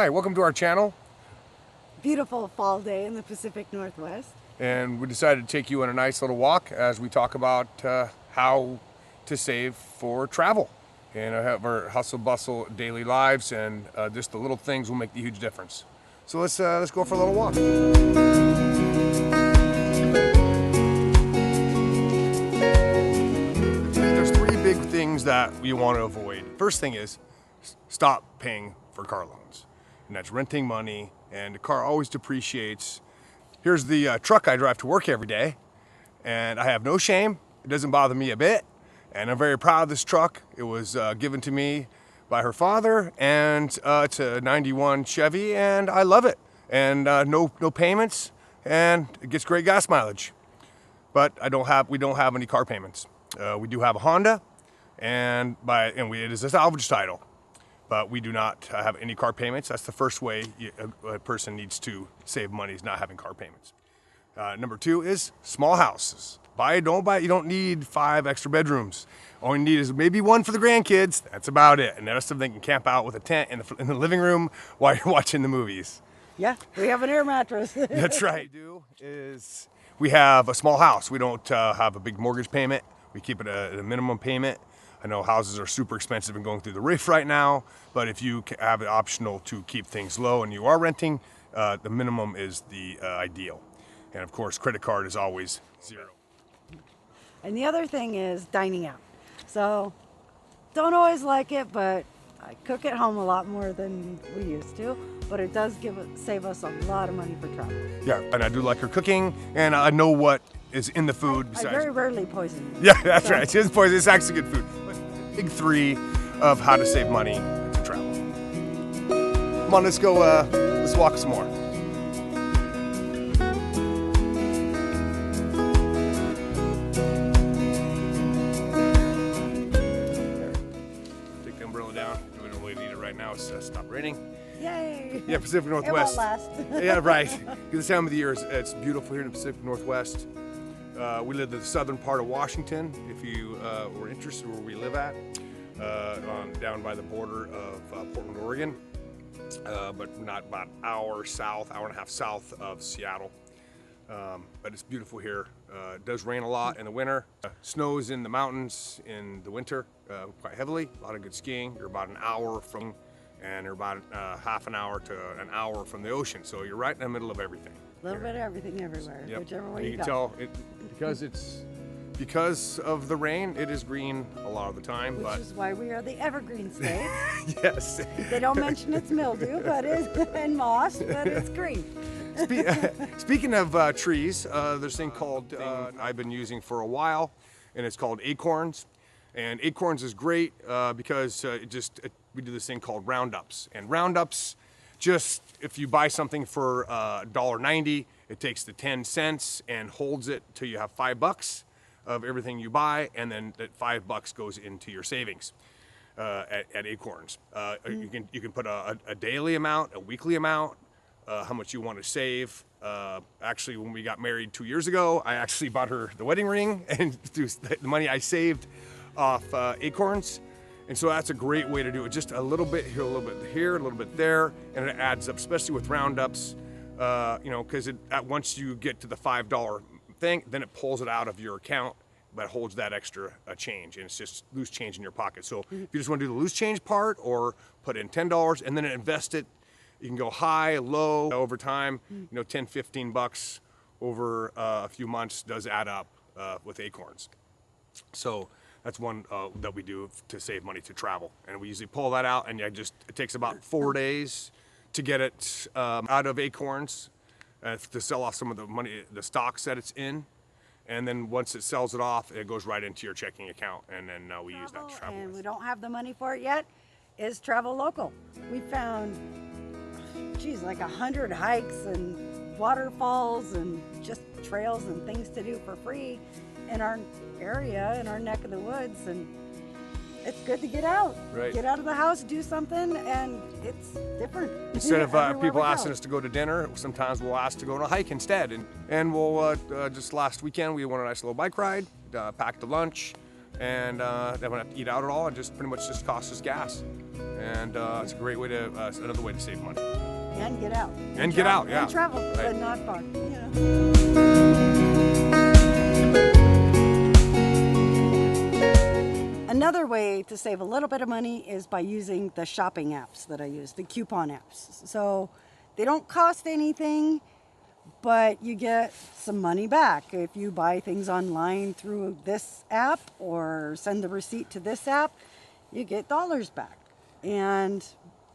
Hi, welcome to our channel. Beautiful fall day in the Pacific Northwest. And we decided to take you on a nice little walk as we talk about how to save for travel and have our hustle bustle daily lives, and just the little things will make the huge difference. So let's go for a little walk. There's three big things that we want to avoid. First thing is stop paying for car loans, and that's renting money, and the car always depreciates. Here's the truck I drive to work every day, and I have no shame. It doesn't bother me a bit, and I'm very proud of this truck. It was given to me by her father, and it's a 91 Chevy, and I love it. And no payments, and it gets great gas mileage. But we don't have any car payments. We do have a Honda, and it is a salvage title. But we do not have any car payments. That's the first way a person needs to save money, is not having car payments. Number two is small houses. Don't buy. You don't need 5 extra bedrooms. All you need is maybe one for the grandkids. That's about it. And the rest of them can camp out with a tent in the living room while you're watching the movies. Yeah, we have an air mattress. That's right. We have a small house. We don't have a big mortgage payment. We keep it at a minimum payment. I know houses are super expensive and going through the roof right now, but if you have it optional to keep things low and you are renting, the minimum is the ideal. And of course, credit card is always 0. And the other thing is dining out. So, don't always like it, but I cook at home a lot more than we used to. But it does save us a lot of money for travel. Yeah, and I do like her cooking, and I know what is in the food. I very rarely poison it. Yeah, that's right. She doesn't poison. It's actually good food. But big 3 of how to save money to travel. Come on, let's go. Let's walk some more. Take the umbrella down. We don't really need it right now. It's stopped raining. Yay! Yeah, Pacific Northwest. It won't last. Yeah, right. This time of the year, it's beautiful here in the Pacific Northwest. We live in the southern part of Washington, if you were interested where we live at, down by the border of Portland, Oregon, but not about an hour and a half south of Seattle. But it's beautiful here. It does rain a lot in the winter. Snows in the mountains in the winter quite heavily. A lot of good skiing. You're about an hour from, and you're about half an hour to an hour from the ocean. So you're right in the middle of everything. A little bit of everything everywhere, yep. Whichever way you can tell because of the rain, it is green a lot of the time. Which is why we are the evergreen state. Yes. They don't mention it's mildew, and moss, but it's green. Speaking of trees, there's a thing called I've been using for a while, and it's called Acorns. And Acorns is great because we do this thing called roundups. And roundups, just if you buy something for $1.90, it takes the 10 cents and holds it till you have $5 of everything you buy, and then that $5 goes into your savings at Acorns. You can put a daily amount, a weekly amount, how much you want to save. Actually, when we got married 2 years ago, I actually bought her the wedding ring, and through the money I saved off Acorns. And so that's a great way to do it. Just a little bit here, a little bit here, a little bit there, and it adds up, especially with roundups. Because once you get to the $5 thing, then it pulls it out of your account, but holds that extra change, and it's just loose change in your pocket. So if you just want to do the loose change part, or put in $10 and then invest it, you can go high, low over time. 10, $15 over a few months does add up with Acorns. So that's one that we do to save money to travel. And we usually pull that out, and it takes about 4 days to get it out of Acorns to sell off some of the money, the stocks that it's in. And then once it sells it off, it goes right into your checking account, and then we use that to travel. And we don't have the money for it yet, is travel local. We found, like 100 hikes and waterfalls and just trails and things to do for free in our area, in our neck of the woods, and it's good to get out. Right. Get out of the house, do something, and it's different. Instead of people asking us to go to dinner, sometimes we'll ask to go on a hike instead. And we'll, just last weekend, we went on a nice little bike ride, packed a lunch, and then we don't have to eat out at all. It just pretty much just costs us gas. and it's a great way to another way to save money. And get out. And get out, yeah. And travel, Right. but not far. Yeah. Another way to save a little bit of money is by using the shopping apps that I use, the coupon apps. So they don't cost anything, but you get some money back. If you buy things online through this app or send the receipt to this app, you get dollars back. And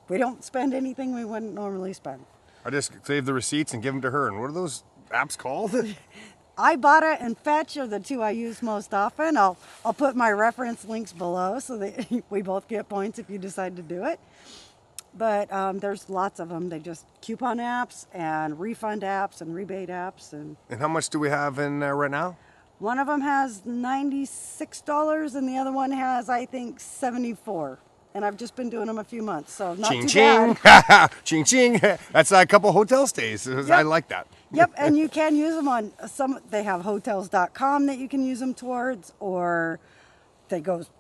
we don't spend anything we wouldn't normally spend. I just save the receipts and give them to her. And what are those apps called? Ibotta and Fetch are the two I use most often. I'll put my reference links below so that we both get points if you decide to do it. But there's lots of them. They just coupon apps and refund apps and rebate apps. And And how much do we have in there right now? one of them has $96 and the other one has, I think, $74. And I've just been doing them a few months, so not Ching too ching. bad. Ching ching. That's a couple hotel stays. I like that. Yep, and you can use them on some. They have hotels.com that you can use them towards, or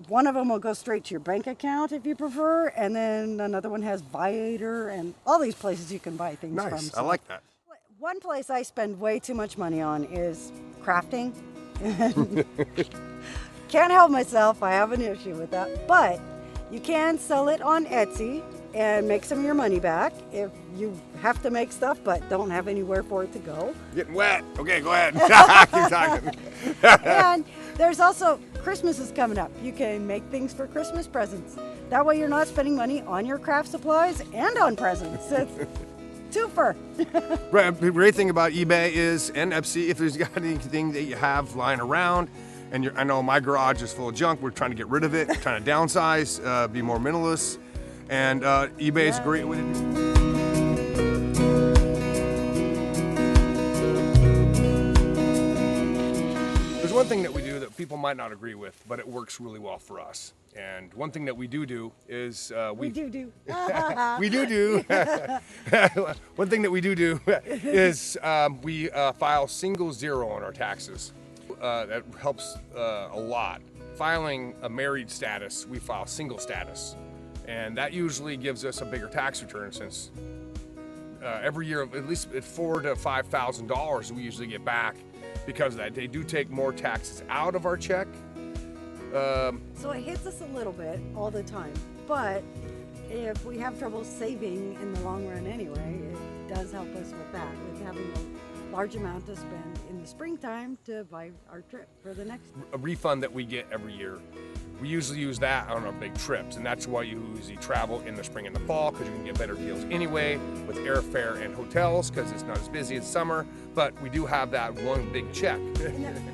one of them will go straight to your bank account if you prefer, and then another one has Viator and all these places you can buy things from. Nice. So I like that. one place I spend way too much money on is crafting. Can't help myself. I have an issue with that, but you can sell it on Etsy and make some of your money back if you have to make stuff but don't have anywhere for it to go. Getting wet. Okay, go ahead. Keep talking. And there's also, Christmas is coming up. You can make things for Christmas presents. That way you're not spending money on your craft supplies and on presents. It's twofer. Right. The great thing about eBay is, and Etsy, if there's got anything that you have lying around, and I know my garage is full of junk, we're trying to get rid of it, trying to downsize, be more minimalist, and eBay is a great way to do it. There's one thing that we do that people might not agree with, but it works really well for us. And one thing that we do is We do. we do. One thing that we do is we file single zero on our taxes. That helps a lot. Filing a married status, we file single status. And that usually gives us a bigger tax return, since every year, at least $4,000 to $5,000 we usually get back because of that. They do take more taxes out of our check. So it hits us a little bit all the time, but if we have trouble saving in the long run anyway, it does help us with that, with having a large amount to spend in the springtime to buy our trip for the next. A refund that we get every year, we usually use that on our big trips, and that's why you usually travel in the spring and the fall, because you can get better deals anyway with airfare and hotels, because it's not as busy as summer. But we do have that one big check.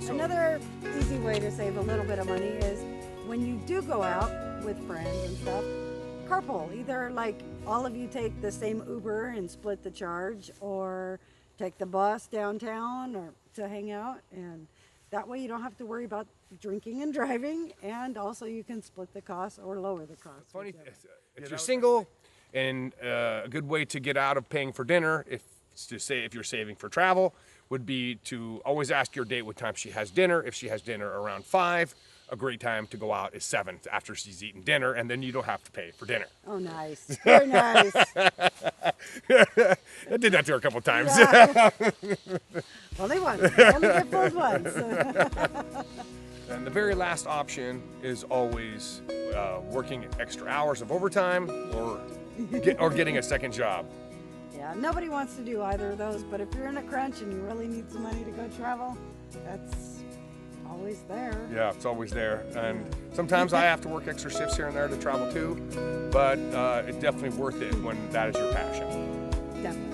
Another easy way to save a little bit of money is when you do go out with friends and stuff, carpool. Either like all of you take the same Uber and split the charge, or take the bus downtown or to hang out, and that way you don't have to worry about drinking and driving, and also you can split the cost or lower the cost. Funny, if you're single, and a good way to get out of paying for dinner, if you're saving for travel, would be to always ask your date what time she has dinner. If she has dinner around 5, a great time to go out is 7, after she's eaten dinner, and then you don't have to pay for dinner. Oh, nice. Very nice. I did that to her a couple times. Yeah. Only once. Only get both once. And the very last option is always working extra hours of overtime, or getting a second job. Yeah, nobody wants to do either of those, but if you're in a crunch and you really need some money to go travel, that's always there. Yeah, it's always there. And sometimes I have to work extra shifts here and there to travel too, but it's definitely worth it when that is your passion. Definitely.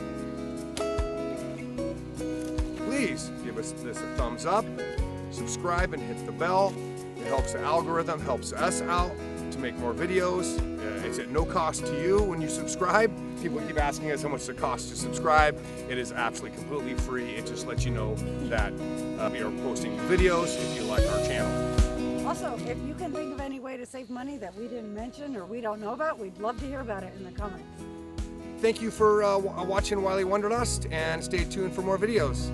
Please give us this a thumbs up, subscribe, and hit the bell. It helps the algorithm, helps us out to make more videos. It's at no cost to you when you subscribe. People keep asking us how much it costs to subscribe. It is absolutely completely free. It just lets you know that we are posting videos if you like our channel. Also, if you can think of any way to save money that we didn't mention or we don't know about, we'd love to hear about it in the comments. Thank you for watching Wiley Wanderlust, and stay tuned for more videos.